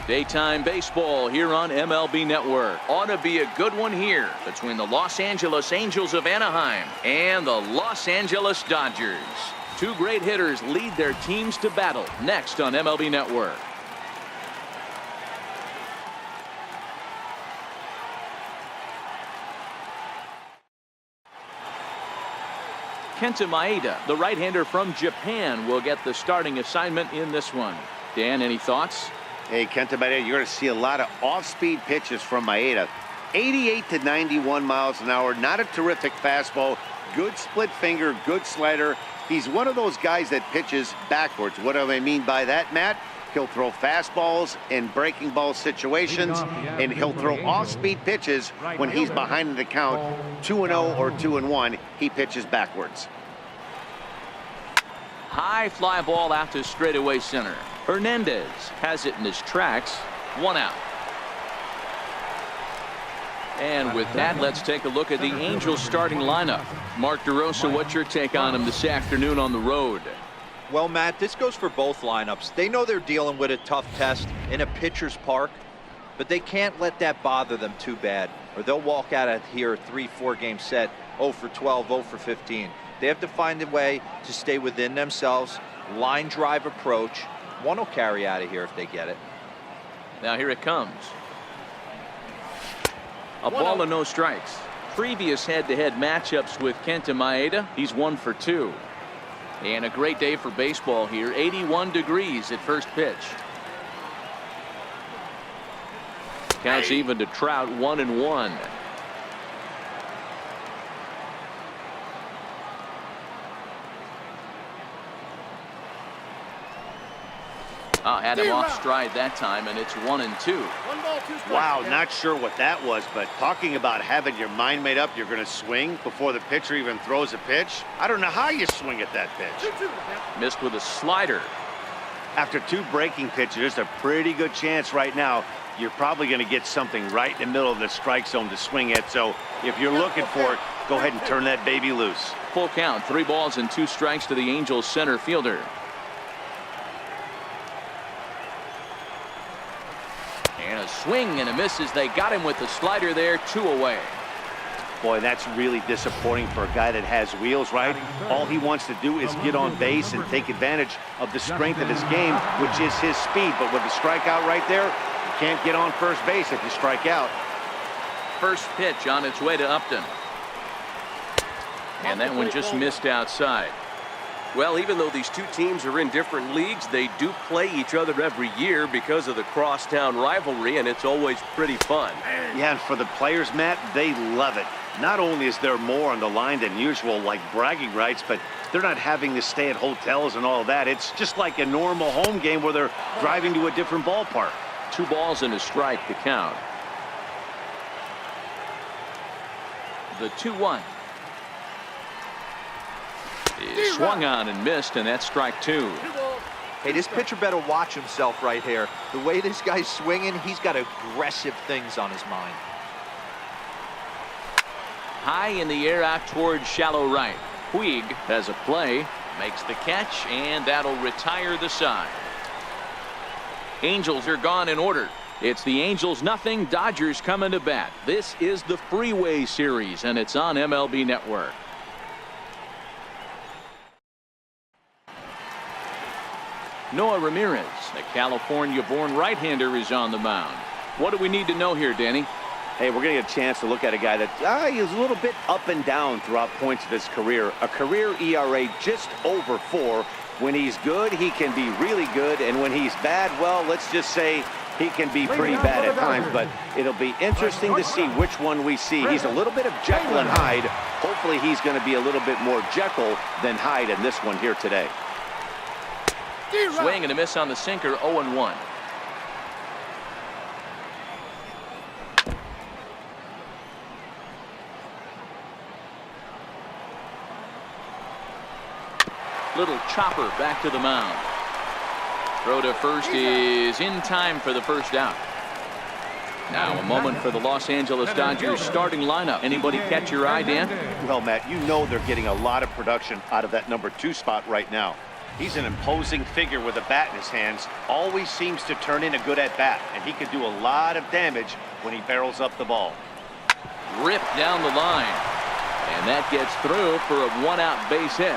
Daytime baseball here on MLB Network. Ought to be a good one here between the Los Angeles Angels of Anaheim and the Los Angeles Dodgers. Two great hitters lead their teams to battle next on MLB Network. Kenta Maeda, the right-hander from Japan, will get the starting assignment in this one. Dan, any thoughts? Hey, Kenta Maeda, you're going to see a lot of off-speed pitches from Maeda. 88 to 91 miles an hour, not a terrific fastball, good split finger, good slider. He's one of those guys that pitches backwards. What do I mean by that, Matt? He'll throw fastballs in breaking ball situations, and he'll throw off-speed pitches when he's behind in the count, 2-0 or 2-1. He pitches backwards. High fly ball out to straightaway center. Hernandez has it in his tracks. 1 out. And with that, let's take a look at the Angels starting lineup. Mark DeRosa, what's your take on him this afternoon on the road? Well, Matt, this goes for both lineups. They know they're dealing with a tough test in a pitcher's park, but they can't let that bother them too bad, or they'll walk out of here a 3-4 game set, 0 for 12, 0 for 15. They have to find a way to stay within themselves, line drive approach. One will carry out of here if they get it. Now here it comes. A ball and no strikes. Previous head-to-head matchups with Kenta Maeda, he's 1 for 2. And a great day for baseball here. 81 degrees at first pitch. Counts even to Trout, 1-1. Had him off stride that time, and it's 1-2. Wow, not sure what that was, but talking about having your mind made up, you're going to swing before the pitcher even throws a pitch. I don't know how you swing at that pitch. Missed with a slider. After 2 breaking pitches, there's a pretty good chance right now you're probably going to get something right in the middle of the strike zone to swing at. So if you're looking for it, go ahead and turn that baby loose. Full count, 3 balls and 2 strikes to the Angels center fielder. And a swing and a miss as they got him with the slider there, 2 away. Boy, that's really disappointing for a guy that has wheels, right? All he wants to do is get on base and take advantage of the strength of his game, which is his speed. But with the strikeout right there, you can't get on first base if you strike out. First pitch on its way to Upton. And that one just missed outside. Well, even though these two teams are in different leagues, they do play each other every year because of the crosstown rivalry, and it's always pretty fun. Yeah, and for the players, Matt, they love it. Not only is there more on the line than usual, like bragging rights, but they're not having to stay at hotels and all that. It's just like a normal home game where they're driving to a different ballpark. 2 balls and a strike to count. The 2-1. Is swung on and missed, and that's strike 2. Hey, this pitcher better watch himself right here. The way this guy's swinging, he's got aggressive things on his mind. High in the air out towards shallow right. Puig has a play, makes the catch, and that'll retire the side. Angels are gone in order. It's the Angels nothing, Dodgers coming to bat. This is the Freeway Series, and it's on MLB Network. Noah Ramirez, a California-born right-hander, is on the mound. What do we need to know here, Danny? Hey, we're going to get a chance to look at a guy that he's a little bit up and down throughout points of his career. A career ERA just over 4. When he's good, he can be really good. And when he's bad, well, let's just say he can be pretty bad at times. But it'll be interesting to see which one we see. He's a little bit of Jekyll and Hyde. Hopefully he's going to be a little bit more Jekyll than Hyde in this one here today. Swing and a miss on the sinker, 0-1. Little chopper back to the mound. Throw to first is in time for the first out. Now a moment for the Los Angeles Dodgers starting lineup. Anybody catch your eye, Dan? Well, Matt, you know they're getting a lot of production out of that number 2 spot right now. He's an imposing figure with a bat in his hands. Always seems to turn in a good at-bat, and he can do a lot of damage when he barrels up the ball. Ripped down the line. And that gets through for a one-out base hit.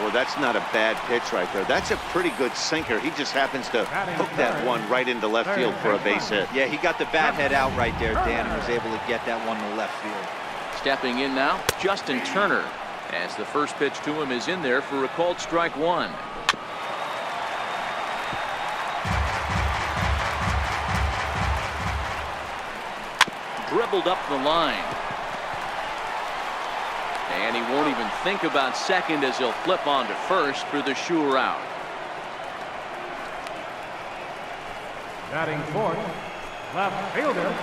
Well, that's not a bad pitch right there. That's a pretty good sinker. He just happens to hook that one right into left field for a base hit. Yeah, he got the bat head out right there, Dan, and was able to get that one to left field. Stepping in now, Justin Turner, as the first pitch to him is in there for a called strike one. Dribbled up the line. And he won't even think about second as he'll flip on to first for the sure out. Batting fourth, left fielder,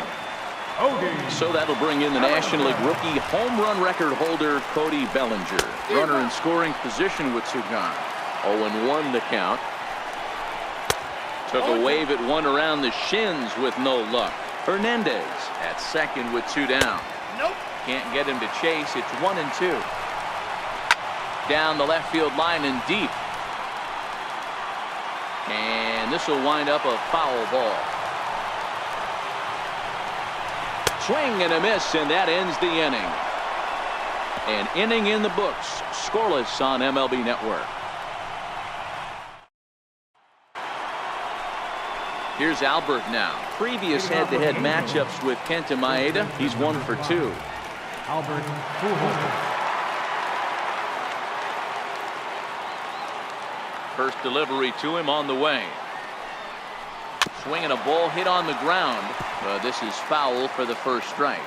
Cody. So that'll bring in the National League rookie home run record holder Cody Bellinger. Runner in scoring position with two gone. 0-1 the count. Took a wave at one around the shins with no luck. Hernandez at second with two down. Nope. Can't get him to chase. It's 1-2. Down the left field line and deep. And this will wind up a foul ball. Swing and a miss, and that ends the inning. An inning in the books. Scoreless on MLB Network. Here's Albert now. Previous head-to-head matchups with Kenta Maeda. He's 1 for 2. Albert Pujols. First delivery to him on the way. Swinging a ball hit on the ground. This is foul for the first strike.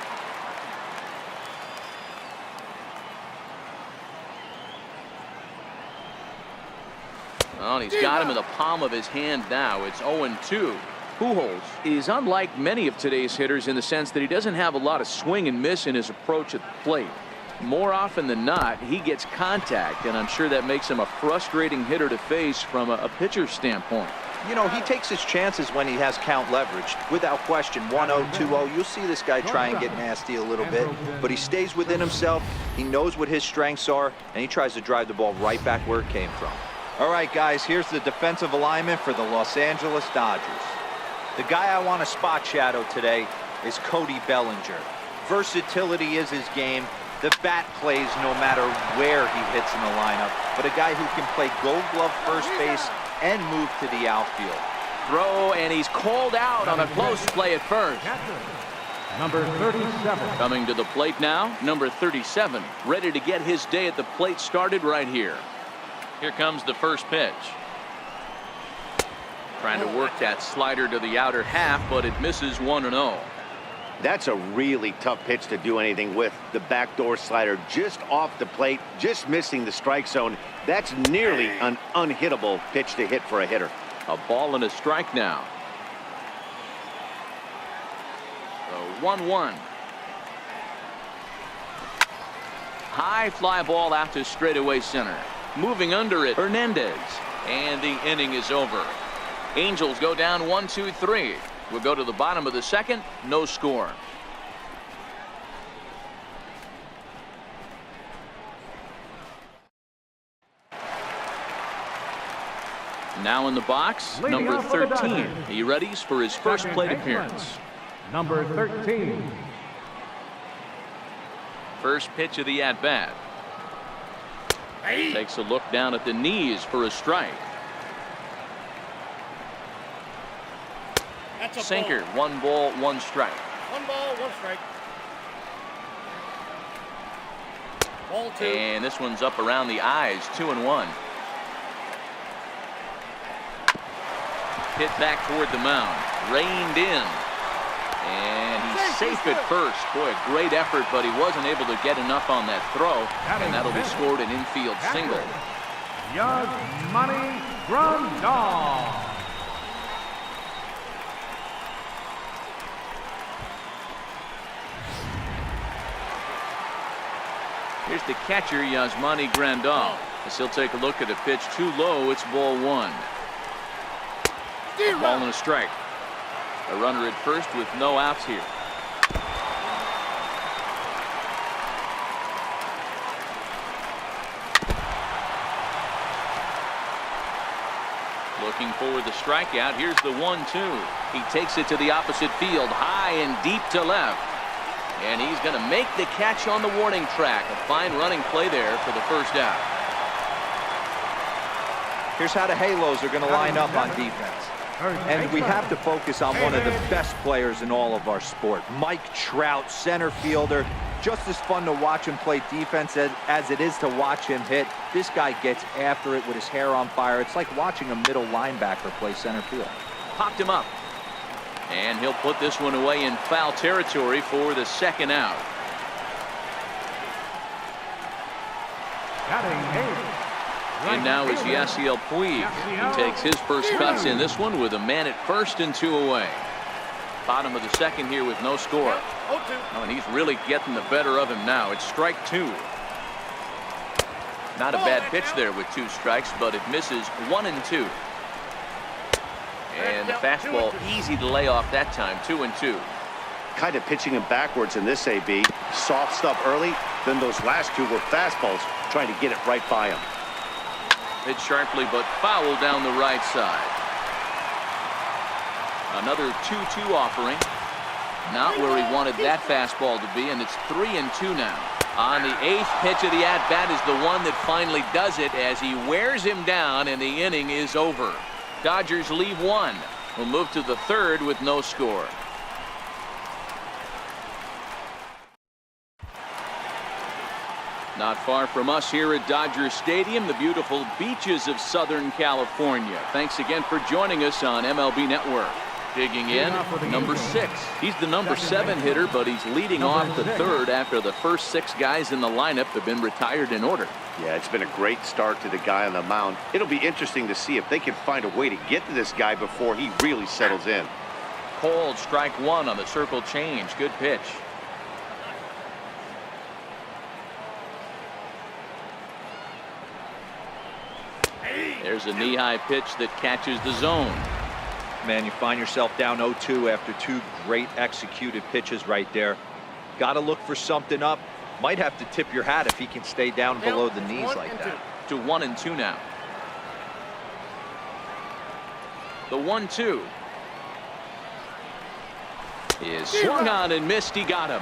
Well, he's got him in the palm of his hand now. It's 0-2. Pujols is unlike many of today's hitters in the sense that he doesn't have a lot of swing and miss in his approach at the plate. More often than not, he gets contact, and I'm sure that makes him a frustrating hitter to face from a pitcher's standpoint. You know, he takes his chances when he has count leverage. Without question, 1-0, 2-0, you'll see this guy try and get nasty a little bit, but he stays within himself. He knows what his strengths are, and he tries to drive the ball right back where it came from. All right, guys, here's the defensive alignment for the Los Angeles Dodgers. The guy I want to spot shadow today is Cody Bellinger. Versatility is his game. The bat plays no matter where he hits in the lineup, but a guy who can play Gold Glove first base and move to the outfield. Throw, and he's called out on a close play at first. Number 37. Coming to the plate now, number 37, ready to get his day at the plate started right here. Here comes the first pitch. Trying to work that slider to the outer half, but it misses 1-0. That's a really tough pitch to do anything with. The backdoor slider just off the plate, just missing the strike zone. That's nearly an unhittable pitch to hit for a hitter. A ball and a strike now. The 1-1. High fly ball out to straightaway center. Moving under it, Hernandez. And the inning is over. Angels go down 1-2-3. We'll go to the bottom of the second. No score. Now in the box, number 13. He readies for his first plate appearance. Number 13. First pitch of the at-bat. Takes a look down at the knees for a strike. Sinker, 1 ball, 1 strike. 1 ball, 1 strike. Ball 2. And this one's up around the eyes, 2-1. Hit back toward the mound, reined in. And he's safe at first. Boy, a great effort, but he wasn't able to get enough on that throw. And that'll be scored an infield single. Yasmani Grandal. Here's the catcher, Yasmani Grandal. As he'll take a look at a pitch too low, it's ball 1. A ball and a strike. A runner at first with no outs here. Looking for the strikeout. Here's the 1-2. He takes it to the opposite field, high and deep to left. And he's going to make the catch on the warning track. A fine running play there for the first out. Here's how the Halos are going to line up on defense. And we have to focus on one of the best players in all of our sport. Mike Trout, center fielder. Just as fun to watch him play defense as it is to watch him hit. This guy gets after it with his hair on fire. It's like watching a middle linebacker play center field. Popped him up. And he'll put this one away in foul territory for the second out. And now is Yasiel Puig. He takes his first cuts in this one with a man at first and 2 away. Bottom of the second here with no score. Oh, and he's really getting the better of him now. It's strike 2. Not a bad pitch there with 2 strikes, but it misses 1 and 2. And the fastball easy to lay off that time. 2 and 2. Kind of pitching him backwards in this AB. Soft stuff early, then those last 2 were fastballs, trying to get it right by him. Hit sharply, but foul down the right side. Another 2-2 offering. Not where he wanted that fastball to be, and it's 3 and 2 now. On the 8th pitch of the at-bat is the one that finally does it as he wears him down, and the inning is over. Dodgers leave 1. We'll move to the 3rd with no score. Not far from us here at Dodger Stadium, the beautiful beaches of Southern California. Thanks again for joining us on MLB Network. Digging in, number 6. He's the number 7 hitter, but he's leading off the 3rd after the first 6 guys in the lineup have been retired in order. Yeah, it's been a great start to the guy on the mound. It'll be interesting to see if they can find a way to get to this guy before he really settles in. Cold, strike 1 on the circle change. Good pitch. There's a knee-high pitch that catches the zone. Man, you find yourself down 0-2 after 2 great executed pitches right there. Got to look for something up. Might have to tip your hat if he can stay down below the knees like that. To 1 and 2 now. The 1-2 is swung on and missed. He got him.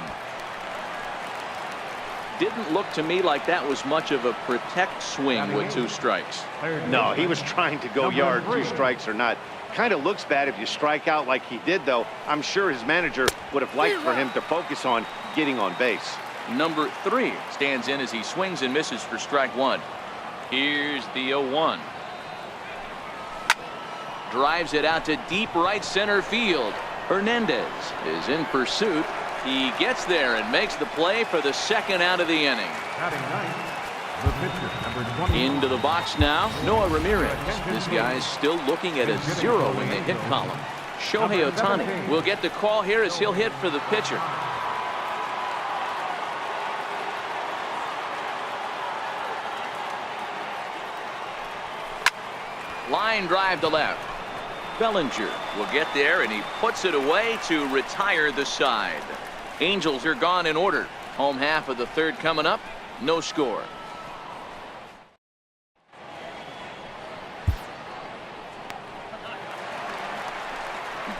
Didn't look to me like that was much of a protect swing with 2 strikes. No, he was trying to go yard, 2 strikes or not. Kind of looks bad if you strike out like he did, though. I'm sure his manager would have liked for him to focus on getting on base. Number 3 stands in as he swings and misses for strike 1. Here's the 0-1. Drives it out to deep right center field. Hernandez is in pursuit. He gets there and makes the play for the 2nd out of the inning. Into the box now, Noah Ramirez. This guy's still looking at a 0 in the hit column. Shohei Ohtani will get the call here as he'll hit for the pitcher. Line drive to left. Bellinger will get there, and he puts it away to retire the side. Angels are gone in order. Home half of the 3rd coming up. No score.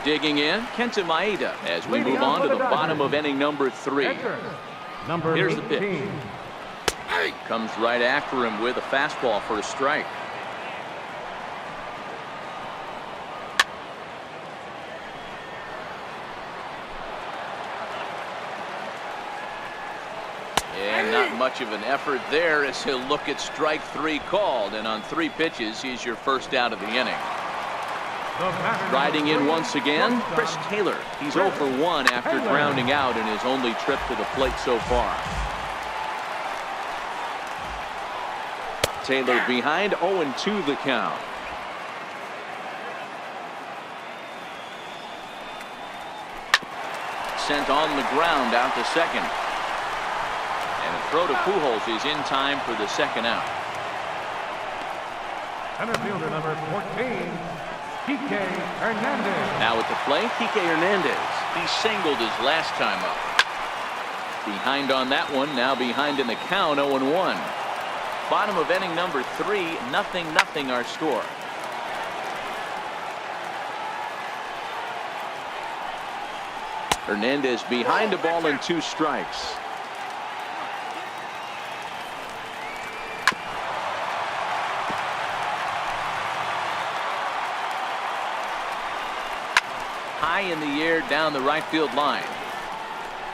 Digging in, Kenta Maeda as we move on to the bottom of inning number 3. Here's the pitch. Comes right after him with a fastball for a strike. And not much of an effort there as he'll look at strike 3 called, and on 3 pitches he's your first out of the inning. Riding in once again, Chris Taylor. He's 0 for 1 after grounding out in his only trip to the plate so far. Taylor behind, 0-2 the count. Sent on the ground out to second. And a throw to Pujols is in time for the 2nd out. Center fielder number 14, Kike Hernandez. Now at the plate, Kike Hernandez. He singled his last time up. Behind on that one, now behind in the count, 0-1. Bottom of inning number 3, 0-0 our score. Hernandez behind the ball and 2 strikes. High in the air down the right field line.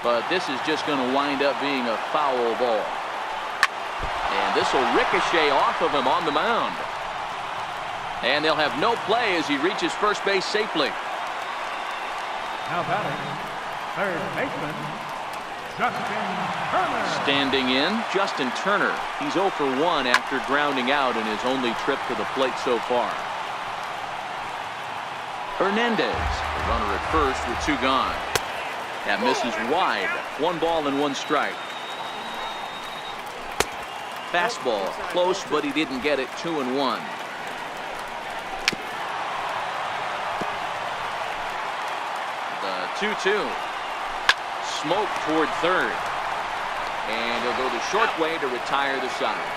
But this is just going to wind up being a foul ball. And this will ricochet off of him on the mound. And they'll have no play as he reaches first base safely. Now batting, third baseman, Justin Turner. Standing in, Justin Turner. He's 0 for 1 after grounding out in his only trip to the plate so far. Hernandez, the runner at first with 2 gone. That misses wide. 1 ball and 1 strike. Fastball close, but he didn't get it. 2-1. The 2-2. Smoke toward third. And he'll go the short way to retire the side.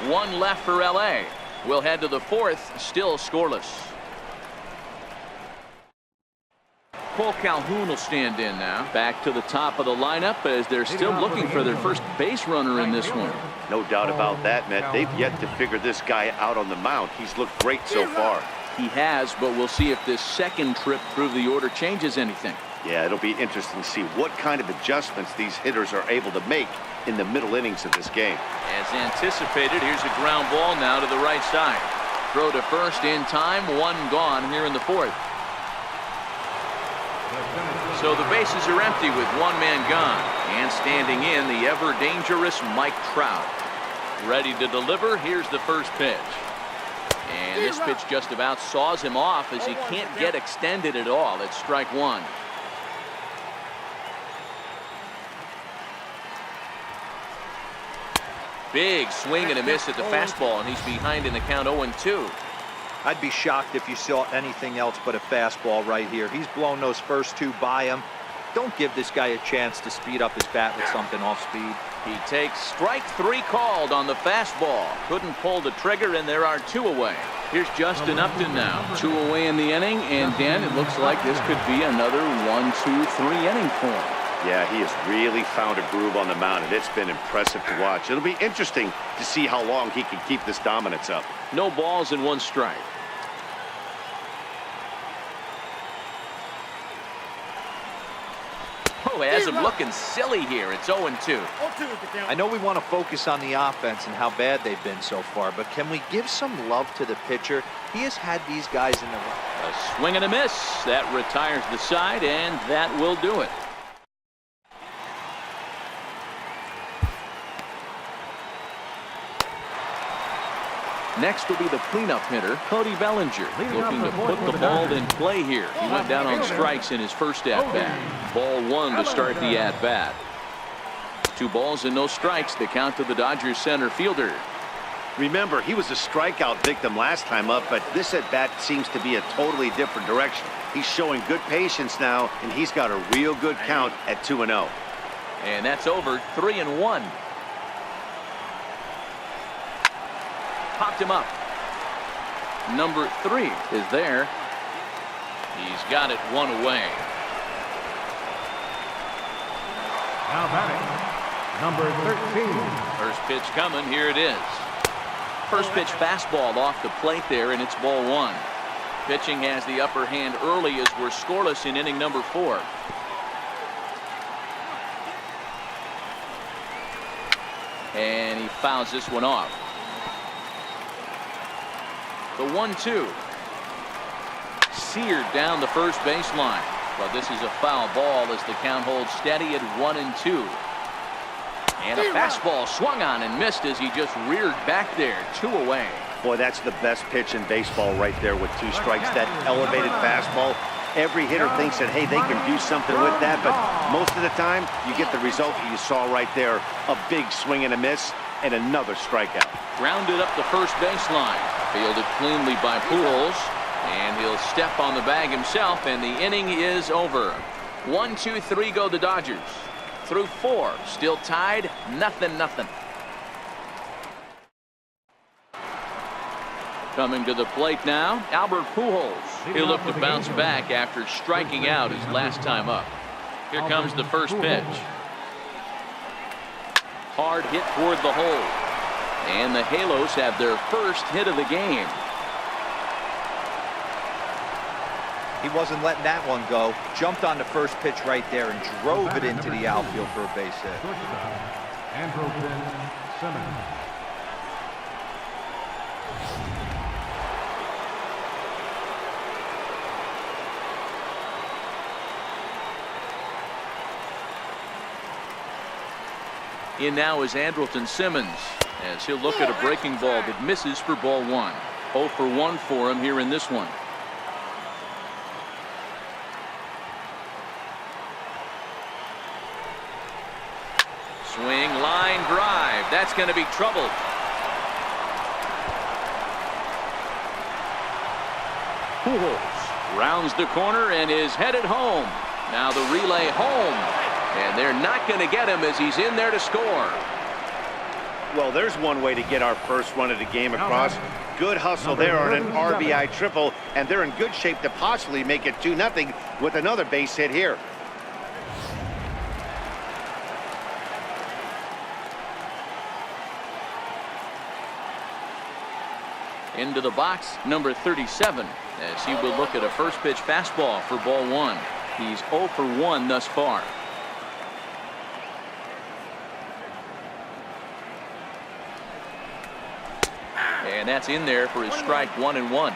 1 left for LA. We'll head to the 4th, still scoreless. Cole Calhoun will stand in now. Back to the top of the lineup as they're still looking for their first base runner in this one. No doubt about that, Matt. They've yet to figure this guy out on the mound. He's looked great so far. He has, but we'll see if this second trip through the order changes anything. Yeah, it'll be interesting to see what kind of adjustments these hitters are able to make in the middle innings of this game. As anticipated, here's a ground ball now to the right side. Throw to first in time, 1 gone here in the 4th. So the bases are empty with 1 man gone. And standing in, the ever-dangerous Mike Trout. Ready to deliver, here's the first pitch. And this pitch just about saws him off as he can't get extended at all. It's strike 1. Big swing and a miss at the fastball, and he's behind in the count 0-2. I'd be shocked if you saw anything else but a fastball right here. He's blown those first 2 by him. Don't give this guy a chance to speed up his bat with something off speed. He takes strike 3 called on the fastball. Couldn't pull the trigger, and there are 2 away. Here's Justin Upton now. 2 away in the inning, and Dan, it looks like this could be another 1-2-3 inning for him. Yeah, he has really found a groove on the mound, and it's been impressive to watch. It'll be interesting to see how long he can keep this dominance up. No balls and 1 strike. Oh, it has him looking silly here. It's 0-2. I know we want to focus on the offense and how bad they've been so far, but can we give some love to the pitcher? He has had these guys in the run. A swing and a miss. That retires the side, and that will do it. Next will be the cleanup hitter, Cody Bellinger, looking to put the ball in play here. He went down on strikes in his first at-bat. Ball 1 to start the at-bat. 2 balls and no strikes, the count to the Dodgers center fielder. Remember, he was a strikeout victim last time up, but this at-bat seems to be a totally different direction. He's showing good patience now, and he's got a real good count at 2-0. And that's over. 3-1. Popped him up. Number 3 is there. He's got it 1 away. Now batting, number 13. First pitch coming. Here it is. First pitch fastball off the plate there, and it's ball 1. Pitching has the upper hand early as we're scoreless in inning number 4. And he fouls this one off. The 1-2. Seared down the first baseline. But this is a foul ball as the count holds steady at 1-2. And a fastball swung on and missed as he just reared back there. 2 away. Boy, that's the best pitch in baseball right there with 2 strikes. That elevated fastball. Every hitter thinks that, hey, they can do something with that, but most of the time, you get the result that you saw right there. A big swing and a miss, and another strikeout. Grounded up the first baseline. Fielded cleanly by Pujols. And he'll step on the bag himself, and the inning is over. 1, 2, 3 go the Dodgers. Through 4, still tied, 0-0. Coming to the plate now, Albert Pujols. He'll look to bounce back after striking out his last time up. Here comes the first pitch. Hard hit toward the hole. And the Halos have their first hit of the game. He wasn't letting that one go. Jumped on the first pitch right there and drove it into the outfield for a base hit. Andrelton Simmons. In now is Andrelton Simmons as he'll look at a breaking ball that misses for ball one. 0 for 1 for him here in this one. Swing, line drive. That's going to be trouble. Pujols rounds the corner and is headed home. Now the relay home. And they're not going to get him as he's in there to score. Well, there's one way to get our first run of the game across. Good hustle there on an RBI triple, and they're in good shape to possibly make it 2-0 with another base hit here. Into the box, number 37, as he will look at a first pitch fastball for ball one. He's 0 for 1 thus far. And that's in there for his strike 1-1.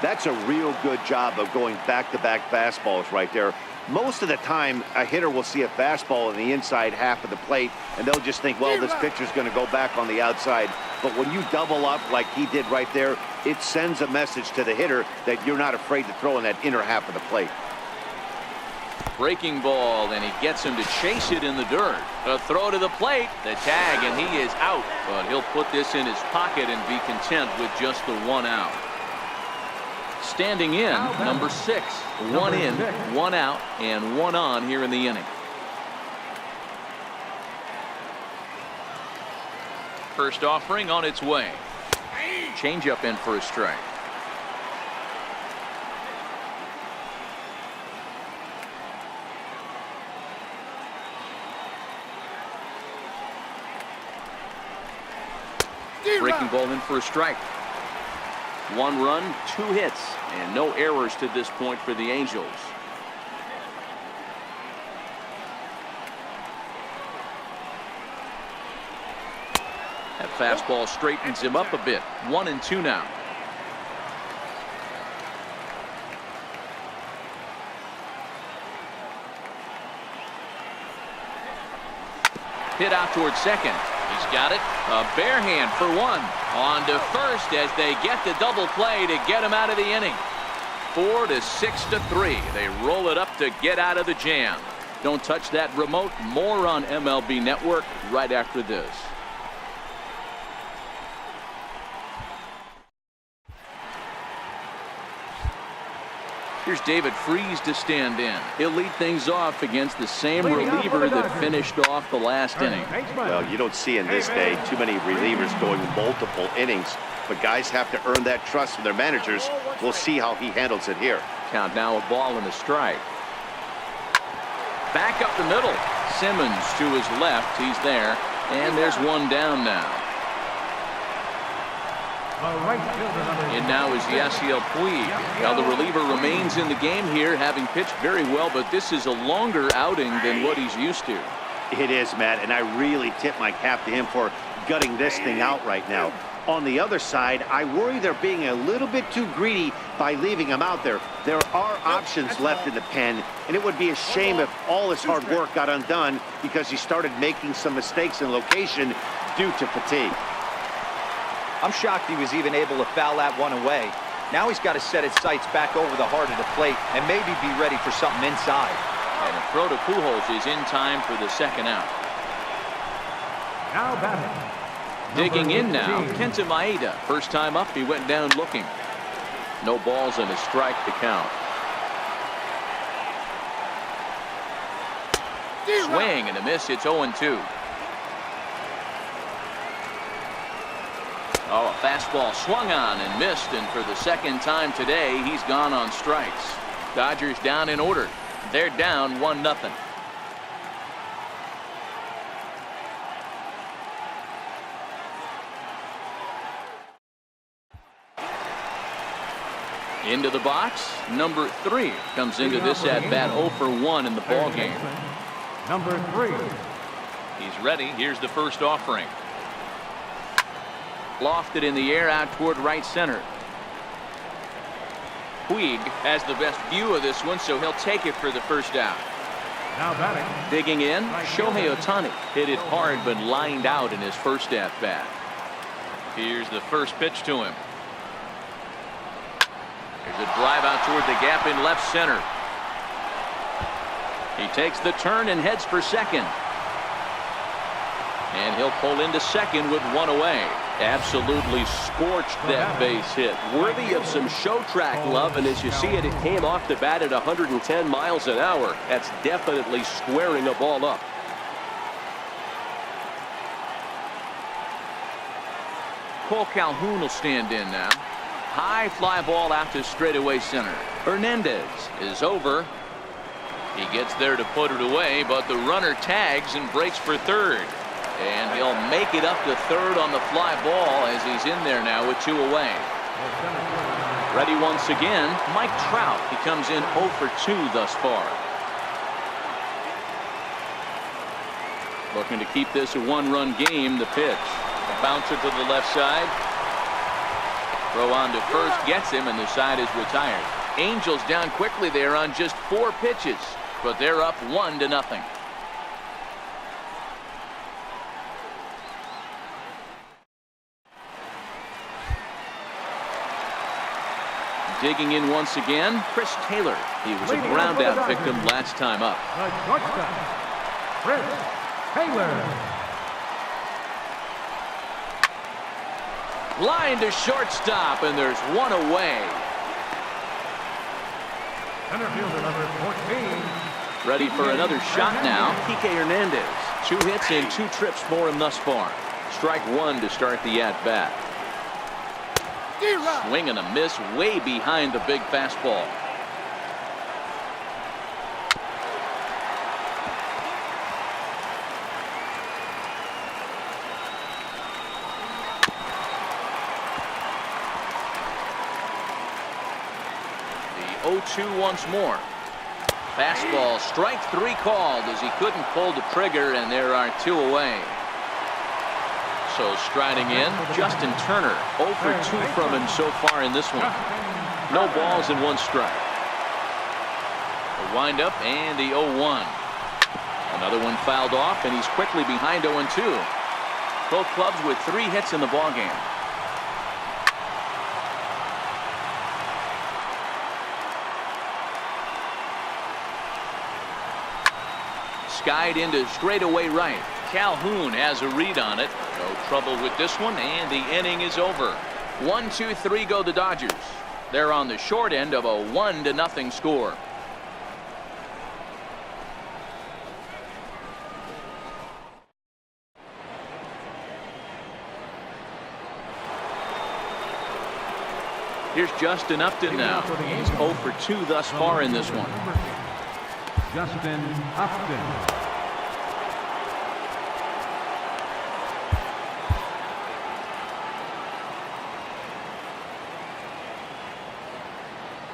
That's a real good job of going back-to-back fastballs right there. Most of the time, a hitter will see a fastball in the inside half of the plate, and they'll just think, well, this pitcher's going to go back on the outside. But when you double up like he did right there, it sends a message to the hitter that you're not afraid to throw in that inner half of the plate. Breaking ball, and he gets him to chase it in the dirt. A throw to the plate, the tag, and he is out. But he'll put this in his pocket and be content with just the 1 out. Standing in, number 6. 1 in, 1 out, and 1 on here in the inning. First offering on its way. Changeup in for a strike. Breaking ball in for a strike. 1 run, 2 hits, and no errors to this point for the Angels. That fastball straightens him up a bit. 1-2 now. Hit out towards second. He's got it. A bare hand for 1. On to first as they get the double play to get him out of the inning. 4 to 6 to 3. They roll it up to get out of the jam. Don't touch that remote. More on MLB Network right after this. Here's David Freese to stand in. He'll lead things off against the same reliever that finished off the last inning. Well, you don't see in this day too many relievers going multiple innings, but guys have to earn that trust from their managers. We'll see how he handles it here. Count now a ball and a strike. Back up the middle. Simmons to his left. He's there. And there's 1 down now. And now is Yasiel Puig. Now the reliever remains in the game here, having pitched very well, but this is a longer outing than what he's used to. It is, Matt, and I really tip my cap to him for gutting this thing out right now. On the other side, I worry they're being a little bit too greedy by leaving him out there. There are options left in the pen, and it would be a shame if all his hard work got undone because he started making some mistakes in location due to fatigue. I'm shocked he was even able to foul that one away. Now he's got to set his sights back over the heart of the plate and maybe be ready for something inside. And a throw to Pujols is in time for the second out. Now batting. Digging in now, Kenta Maeda. First time up, he went down looking. No balls and a strike to count. Swing and a miss. It's 0-2. Oh, a fastball swung on and missed, and for the second time today, he's gone on strikes. Dodgers down in order. They're down 1-0. Into the box, number 3 comes into this at bat 0 for 1 in the ball game. Number 3. He's ready. Here's the first offering. Lofted in the air out toward right center. Puig has the best view of this one, so he'll take it for the first out. Now batting. Digging in, Shohei Ohtani hit it hard but lined out in his first at bat. Here's the first pitch to him. There's a drive out toward the gap in left center. He takes the turn and heads for second. And he'll pull into second with one away. Absolutely scorched that base hit. Worthy of some show track love, and as you see it, it came off the bat at 110 miles an hour. That's definitely squaring a ball up. Cole Calhoun will stand in now. High fly ball out to straightaway center. Hernandez is over. He gets there to put it away, but the runner tags and breaks for third. And he'll make it up to third on the fly ball as he's in there now with 2 away. Ready once again, Mike Trout. He comes in 0 for 2 thus far. Looking to keep this a 1-run game. The pitch. A bouncer to the left side. Throw on to first, gets him, and the side is retired. Angels down quickly there on just 4 pitches, but they're up 1-0. Digging in once again, Chris Taylor. He was a ground out victim last time up. The shortstop, Chris Taylor. Line to shortstop, and there's 1 away. Center fielder number 14. Ready for another shot now. Kike Hernandez. 2 hits and 2 trips for him thus far. Strike 1 to start the at-bat. Swing and a miss way behind the big fastball. The 0-2 once more. Fastball, strike 3 called as he couldn't pull the trigger, and there are 2 away. So striding in, Justin Turner. 0 for 2 from him so far in this one. No balls and 1 strike. The windup and the 0-1. Another one fouled off, and he's quickly behind 0-2. Both clubs with 3 hits in the ballgame. Skied into straightaway right. Calhoun has a read on it. No trouble with this one, and the inning is over. 1-2-3 go the Dodgers. They're on the short end of a 1-0 score. Here's Justin Upton now. He's 0 for 2 thus far in this one. Justin Upton.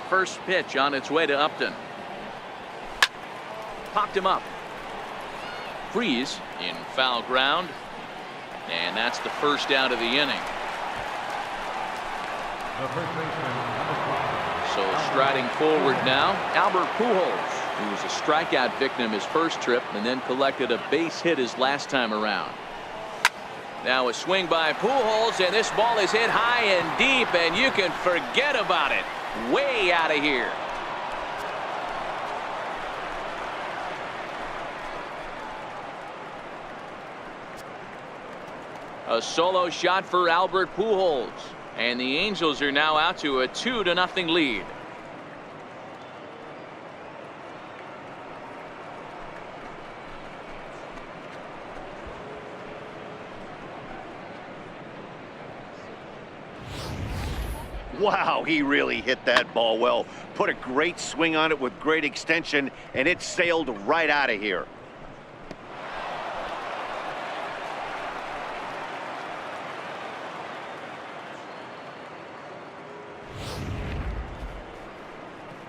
First pitch on its way to Upton. Popped him up. Freeze in foul ground. And that's the first out of the inning. The first baseman, number 5. So striding forward now, Albert Pujols, who was a strikeout victim his first trip and then collected a base hit his last time around. Now a swing by Pujols, and this ball is hit high and deep, and you can forget about it. Way out of here. A solo shot for Albert Pujols, and the Angels are now out to a 2-0 lead. Wow, he really hit that ball well. Put a great swing on it with great extension, and it sailed right out of here.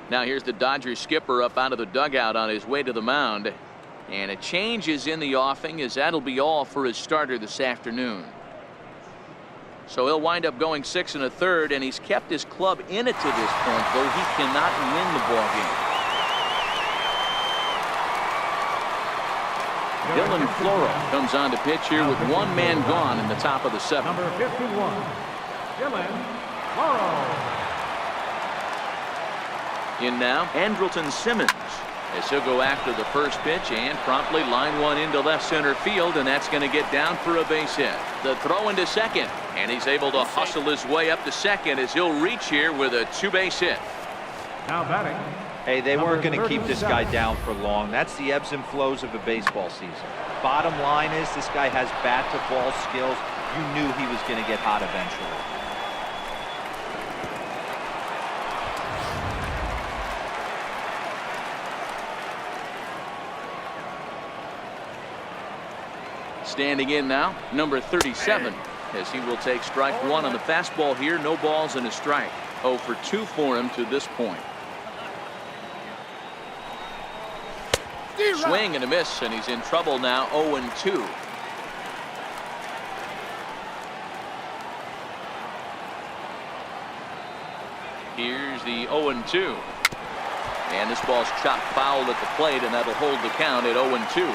Now here's the Dodgers skipper up out of the dugout on his way to the mound. And a change is in the offing, as that'll be all for his starter this afternoon. So he'll wind up going 6 1/3, and he's kept his club in it to this point, though he cannot win the ball game. Dylan Floro comes on to pitch here with one man gone in the top of the 7th. Number 51, Dylan Floro. In now, Andrelton Simmons, as he'll go after the first pitch and promptly line one into left center field, and that's going to get down for a base hit. The throw into second, and he's able to hustle his way up to second as he'll reach here with a 2-base hit. Now batting. Hey, they weren't going to keep this 37. guy down for long. That's the ebbs and flows of a baseball season. Bottom line is this guy has bat-to-ball skills. You knew he was going to get hot eventually. Standing in now, number 37, as he will take strike one on the fastball here. No balls and a strike. 0 for 2 for him to this point. Swing and a miss, and he's in trouble now. 0-2. Here's the 0-2. And this ball's chopped foul at the plate, and that'll hold the count at 0-2.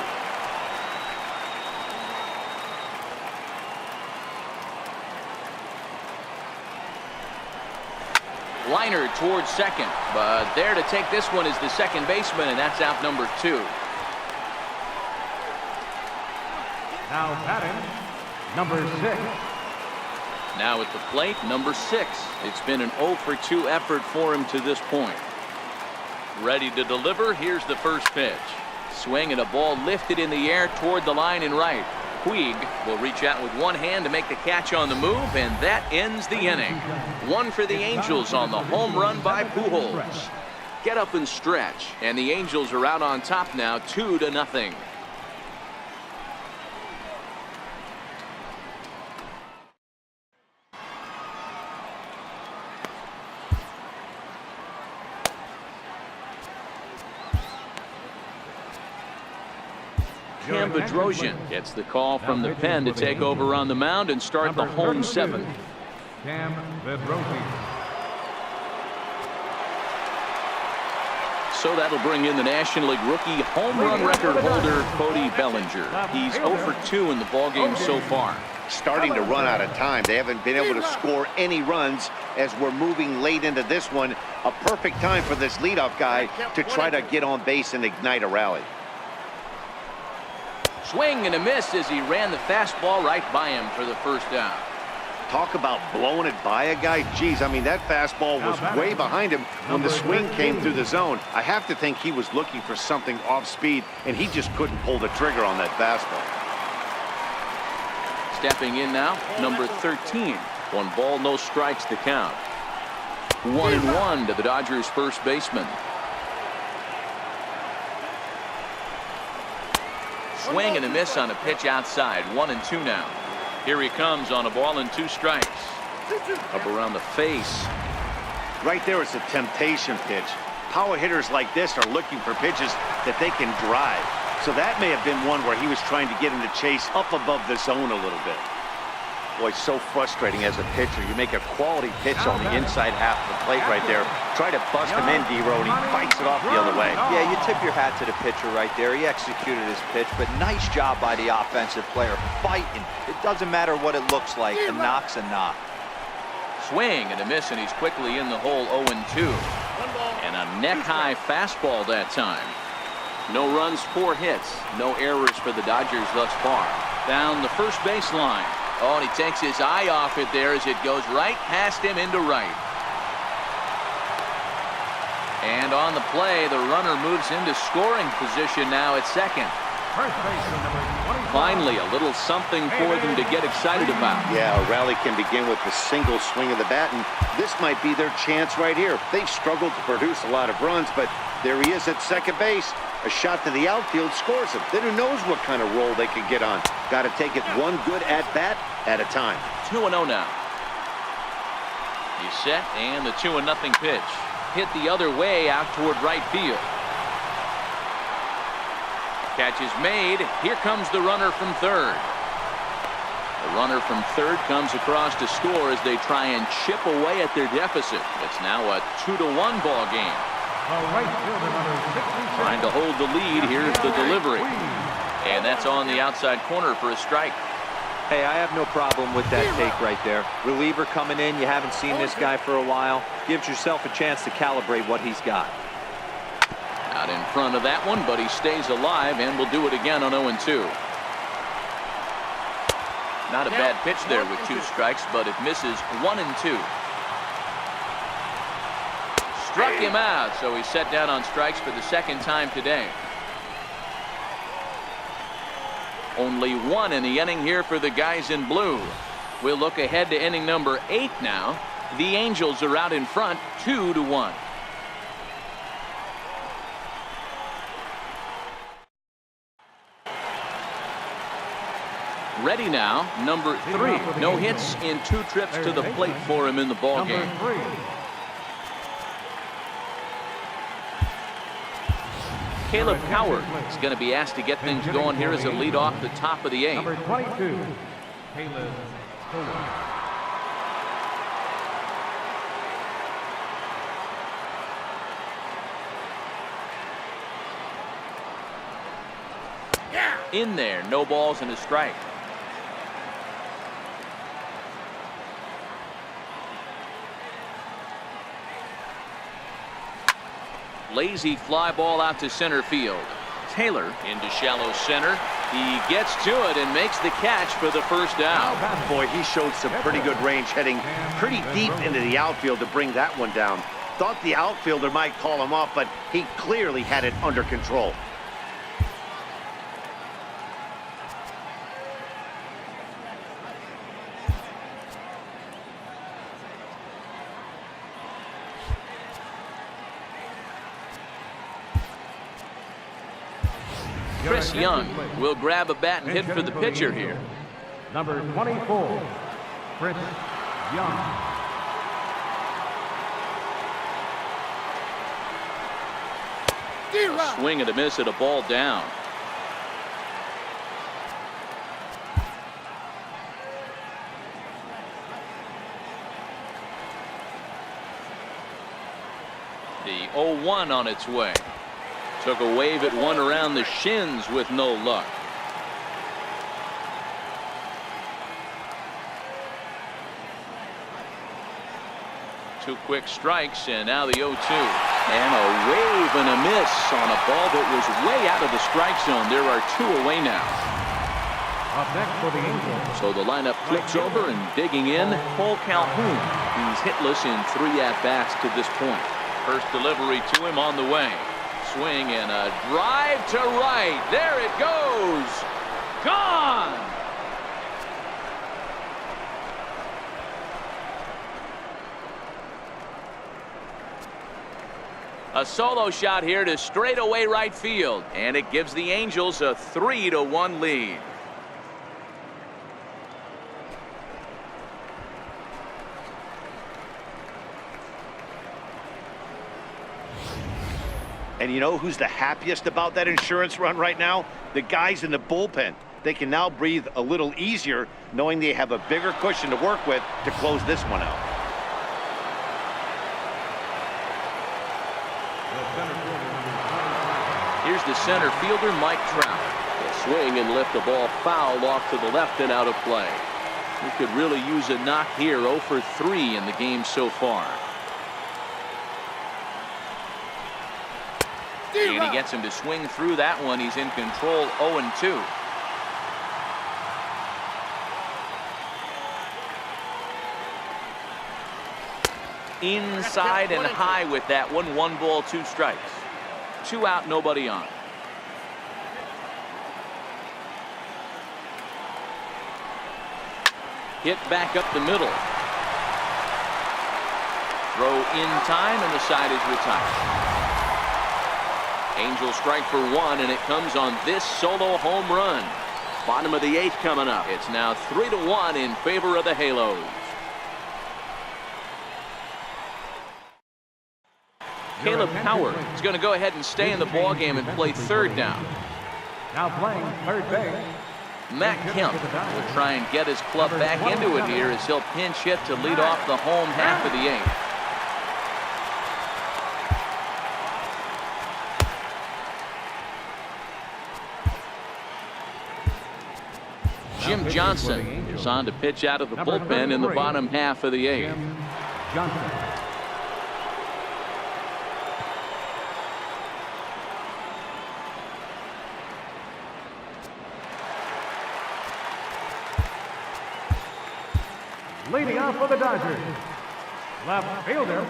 Liner towards second, but there to take this one is the second baseman, and that's out number 2. Now batting, number 6. Now at the plate, number 6. It's been an 0 for 2 effort for him to this point. Ready to deliver. Here's the first pitch. Swing and a ball lifted in the air toward the line and right. Puig will reach out with one hand to make the catch on the move, and that ends the inning. 1 for the Angels on the home run by Pujols. Get up and stretch, and the Angels are out on top now, 2-0. Cam Bedrosian gets the call from the pen to take over on the mound and start the home 7th. Cam Bedrosian. So that'll bring in the National League rookie home run record holder Cody Bellinger. He's 0 for 2 in the ballgame so far. Starting to run out of time. They haven't been able to score any runs as we're moving late into this one. A perfect time for this leadoff guy to try to get on base and ignite a rally. Swing and a miss as he ran the fastball right by him for the first down. Talk about blowing it by a guy. Geez, I mean, that fastball was way behind him when the swing came through the zone. I have to think he was looking for something off speed, and he just couldn't pull the trigger on that fastball. Stepping in now, number 13. 1 ball, no strikes to count. 1-1 to the Dodgers first baseman. Swing and a miss on a pitch outside. 1-2 now. Here he comes on a ball and 2 strikes. Up around the face. Right there is a temptation pitch. Power hitters like this are looking for pitches that they can drive. So that may have been one where he was trying to get him to chase up above the zone a little bit. Boy, so frustrating as a pitcher. You make a quality pitch on the inside half of the plate right there. Try to bust him in, D-Row, and he fights it off the other way. Yeah, you tip your hat to the pitcher right there. He executed his pitch, but nice job by the offensive player. Fighting. It doesn't matter what it looks like. A knock's a knock. Swing and a miss, and he's quickly in the hole. 0-2. And a neck-high fastball that time. No runs, 4 hits. No errors for the Dodgers thus far. Down the first baseline. Oh, and he takes his eye off it there as it goes right past him into right. And on the play, the runner moves into scoring position now at second. First baseman, number 27. Finally, a little something for them to get excited about. Yeah, a rally can begin with the single swing of the bat, and this might be their chance right here. They've struggled to produce a lot of runs, but there he is at second base. A shot to the outfield scores him. Then who knows what kind of roll they could get on. Got to take it one good at-bat at a time. 2-0 now. He's set, and the 2-0 pitch. Hit the other way out toward right field. Catch is made. Here comes the runner from third. The runner from third comes across to score as they try and chip away at their deficit. It's now a 2-1 ball game. Trying to hold the lead. Here's the delivery. And that's on the outside corner for a strike. Hey, I have no problem with that take right there. Reliever coming in. You haven't seen this guy for a while. Gives yourself a chance to calibrate what he's got. Out in front of that one, but he stays alive and will do it again on 0-2. Not a bad pitch there with 2 strikes, but it misses 1-2. Struck him out, so he's set down on strikes for the second time today. Only 1 in the inning here for the guys in blue. We'll look ahead to inning number 8 now. The Angels are out in front 2-1. Ready now, number 3. No hits in 2 trips to the plate for him in the ball game. Caleb Howard is going to be asked to get things going here as a lead off the top of the 8th. Number 22, Caleb Howard. In there, no balls and a strike. Lazy fly ball out to center field. Taylor into shallow center. He gets to it and makes the catch for the first down. Boy, he showed some pretty good range, heading pretty deep into the outfield to bring that one down. Thought the outfielder might call him off, but he clearly had it under control. Chris Young will grab a bat and hit for the pitcher here. Number 24, Chris Young. A swing and a miss at a ball down. The 0-1 on its way. Took a wave at one around the shins with no luck. Two quick strikes, and now the 0-2. And a wave and a miss on a ball that was way out of the strike zone. There are 2 away now. Up next for the Angels. So the lineup flips over, and digging in, Paul Calhoun. He's hitless in 3 at-bats to this point. First delivery to him on the way. Swing and a drive to right. There it goes. Gone. A solo shot here to straightaway right field, and it gives the Angels a 3-1 lead. And you know who's the happiest about that insurance run right now? The guys in the bullpen. They can now breathe a little easier knowing they have a bigger cushion to work with to close this one out. Here's the center fielder, Mike Trout. He'll swing and lift the ball foul off to the left and out of play. He could really use a knock here. 0 for 3 in the game so far. And he gets him to swing through that one. He's in control. 0-2. Inside and high with that one. 1 ball, 2 strikes. 2 out, nobody on. Hit back up the middle. Throw in time, and the side is retired. Angels strike for one, and it comes on this solo home run. Bottom of the 8th coming up. It's now 3-1 in favor of the Halos. Caleb Howard is going to go ahead and stay in the ballgame and play third down. Now playing third base. Matt Kemp will try and get his club back into it here as he'll pinch hit to lead off the home half of the 8th. Jim Johnson is on to pitch out of the bullpen in the bottom half of the 8th. Jim Johnson. Leading off for the Dodgers, left fielder,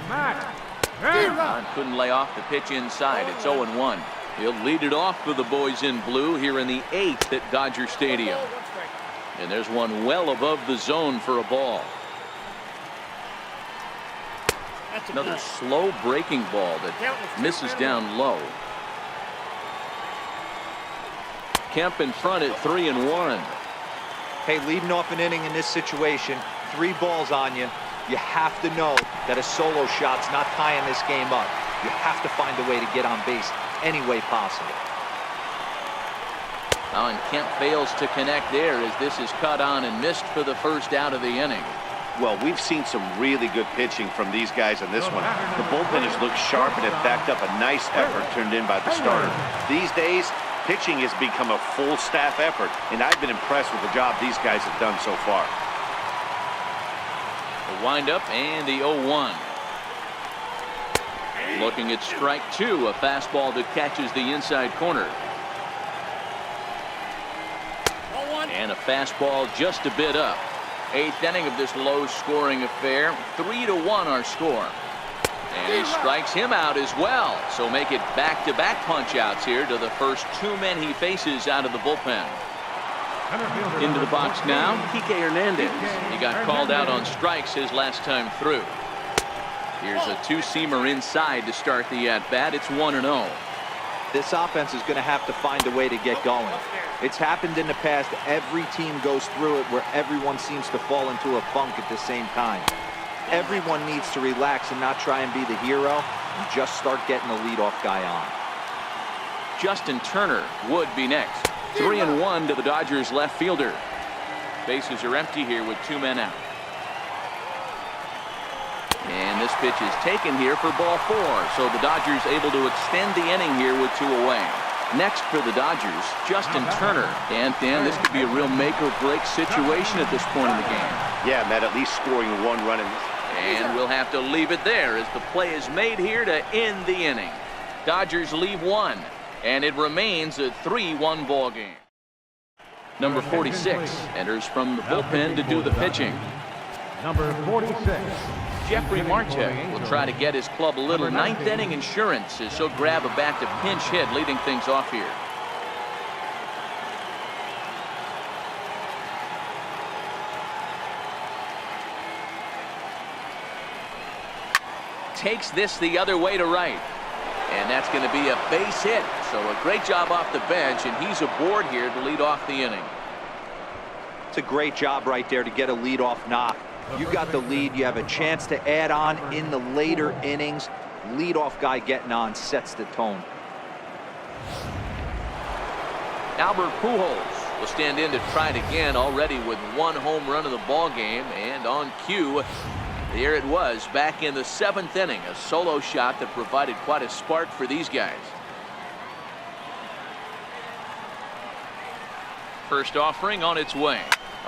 Matt Kemp. Couldn't lay off the pitch inside. It's 0-1. He'll lead it off for the boys in blue here in the 8th at Dodger Stadium. And there's one well above the zone for a ball. Another slow breaking ball that misses down low. Kemp in front at 3-1. Hey, leading off an inning in this situation, 3 balls on you. You have to know that a solo shot's not tying this game up. You have to find a way to get on base any way possible. And Kemp fails to connect there as this is cut on and missed for the first out of the inning. Well, we've seen some really good pitching from these guys in this one. The bullpen has looked sharp and have backed up a nice effort turned in by the starter. These days, pitching has become a full staff effort, and I've been impressed with the job these guys have done so far. The windup and the 0-1. Looking at strike 2, a fastball that catches the inside corner. And a fastball just a bit up. 8th inning of this low-scoring affair. 3-1 our score. And he strikes him out as well. So make it back-to-back punch-outs here to the first 2 men he faces out of the bullpen. Into the box now, Kike Hernandez. He got called out on strikes his last time through. Here's a 2-seamer inside to start the at-bat. It's 1-0. This offense is going to have to find a way to get going. It's happened in the past. Every team goes through it where everyone seems to fall into a funk at the same time. Everyone needs to relax and not try and be the hero and just start getting the leadoff guy on. Justin Turner would be next. 3-1 to the Dodgers left fielder. Bases are empty here with 2 men out. And this pitch is taken here for ball 4. So the Dodgers able to extend the inning here with 2 away. Next for the Dodgers, Justin Turner. And Dan, this could be a real make-or-break situation at this point in the game. Yeah, Matt, at least scoring 1 run in this. And we'll have to leave it there as the play is made here to end the inning. Dodgers leave 1, and it remains a 3-1 ball game. Number 46 enters from the bullpen to do the pitching. Number 46. Jeffrey Marte will try to get his club a little 9th inning insurance as he'll grab a bat to pinch hit, leading things off here. Takes this the other way to right. And that's going to be a base hit. So a great job off the bench, and he's aboard here to lead off the inning. It's a great job right there to get a leadoff knock. You got the lead. You have a chance to add on in the later innings. Leadoff guy getting on sets the tone. Albert Pujols will stand in to try it again, already with 1 home run of the ball game, and on cue, there it was back in the 7th inning, a solo shot that provided quite a spark for these guys. First offering on its way.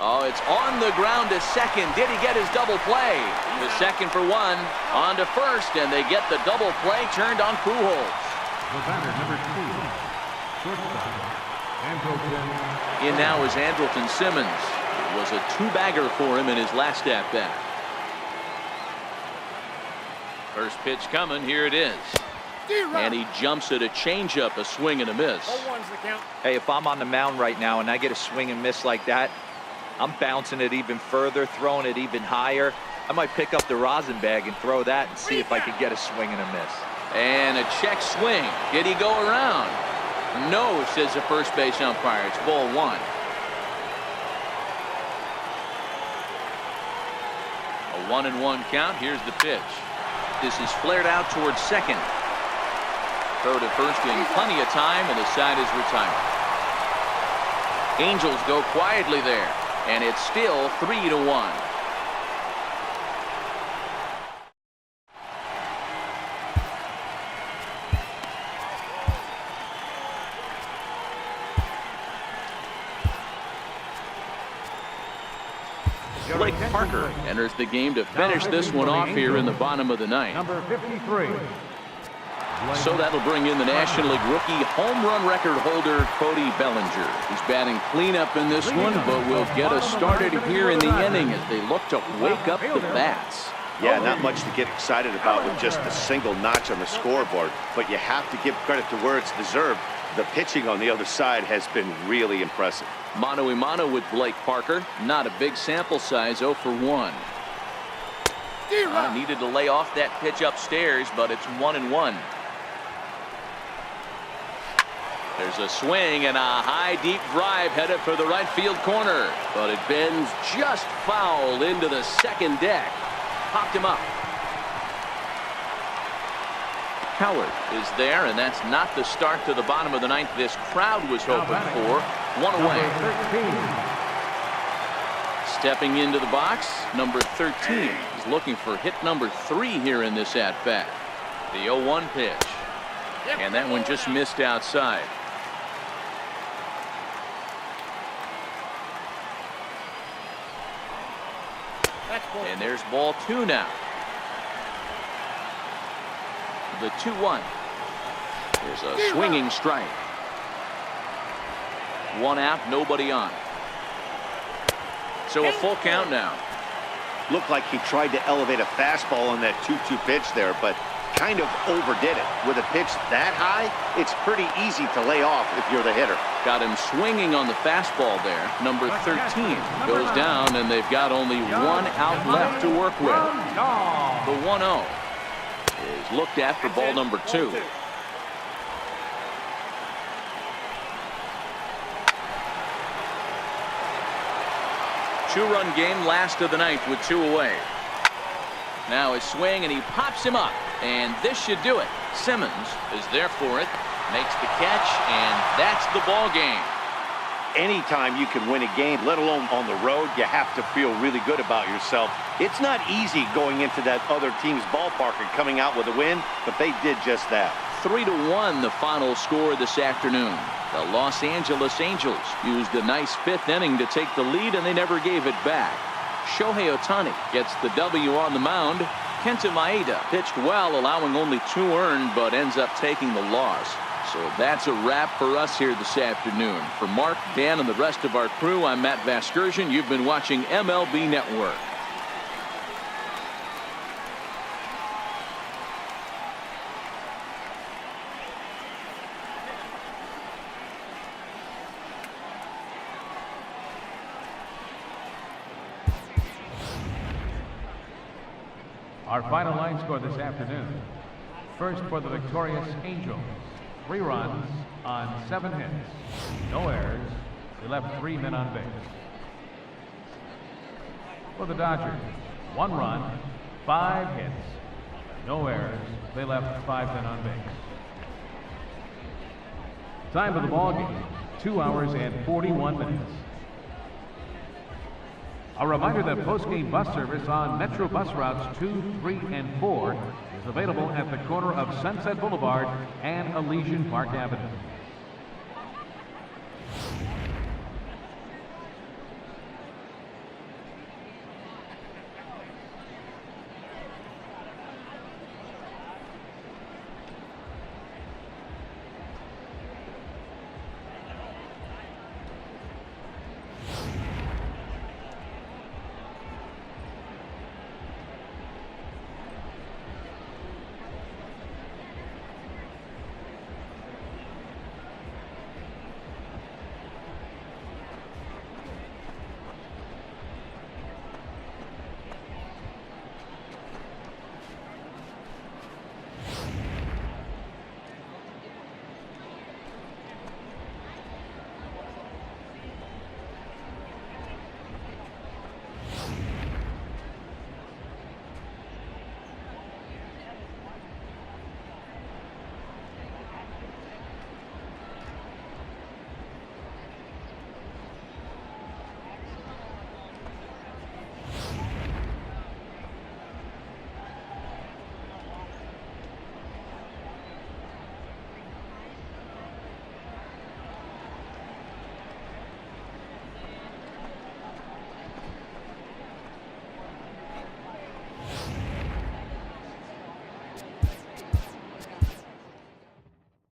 Oh, it's on the ground to second. Did he get his double play? The second for 1, on to first, and they get the double play turned on Pujols. The batter, number 2, shortstop, Andrelton. In now is Andrelton Simmons. It was a 2-bagger for him in his last at-bat. First pitch coming, here it is. And he jumps at a changeup, a swing and a miss. Hey, if I'm on the mound right now and I get a swing and miss like that, I'm bouncing it even further, throwing it even higher. I might pick up the rosin bag and throw that and see if I can get a swing and a miss. And a check swing. Did he go around? No, says the first base umpire. It's ball 1. A 1-1 count. Here's the pitch. This is flared out towards second. Throw to first in plenty of time, and the side is retired. Angels go quietly there, and it's still 3-1. Blake Parker enters the game to finish this one off here in the bottom of the ninth. Number 53. So that'll bring in the National League rookie home run record holder Cody Bellinger. He's batting cleanup in this one, but will get us started here in the inning as they look to wake up the bats. Yeah, not much to get excited about with just a single notch on the scoreboard, but you have to give credit to where it's deserved. The pitching on the other side has been really impressive. Mano-a-mano with Blake Parker. Not a big sample size, 0 for 1. Needed to lay off that pitch upstairs, but it's 1-1. There's a swing and a high deep drive headed for the right field corner, but it bends just foul into the second deck. Popped him up. Howard is there, and that's not the start to the bottom of the ninth this crowd was hoping for. 1 away. Stepping into the box, number 13. He's looking for hit number 3 here in this at-bat. The 0-1 pitch. And that one just missed outside. And there's ball 2 now. The 2-1. There's a swinging strike. 1 out, nobody on. So a full count now. Looked like he tried to elevate a fastball on that 2-2 pitch there, but kind of overdid it. With a pitch that high, it's pretty easy to lay off if you're the hitter. Got him swinging on the fastball there. Number 13 goes down, and they've got only 1 out left to work with. The 1-0 is looked at for ball number 2. Two-run game, last of the ninth with 2 away. Now a swing, and he pops him up, and this should do it. Simmons is there for it, makes the catch, and that's the ball game. Anytime you can win a game, let alone on the road, you have to feel really good about yourself. It's not easy going into that other team's ballpark and coming out with a win, but they did just that. 3-1 the final score this afternoon. The Los Angeles Angels used a nice 5th inning to take the lead, and they never gave it back. Shohei Ohtani gets the W on the mound. Kenta Maeda pitched well, allowing only 2 earned, but ends up taking the loss. So that's a wrap for us here this afternoon. For Mark, Dan, and the rest of our crew, I'm Matt Vasgersian. You've been watching MLB Network. Our final line score this afternoon. First for the victorious Angels. 3 runs on 7 hits. No errors. They left 3 men on base. For the Dodgers, 1 run, 5 hits. No errors. They left 5 men on base. Time of the ball game, 2 hours and 41 minutes. A reminder that post-game bus service on Metro bus routes 2, 3, and 4 is available at the corner of Sunset Boulevard and Elysian Park Avenue.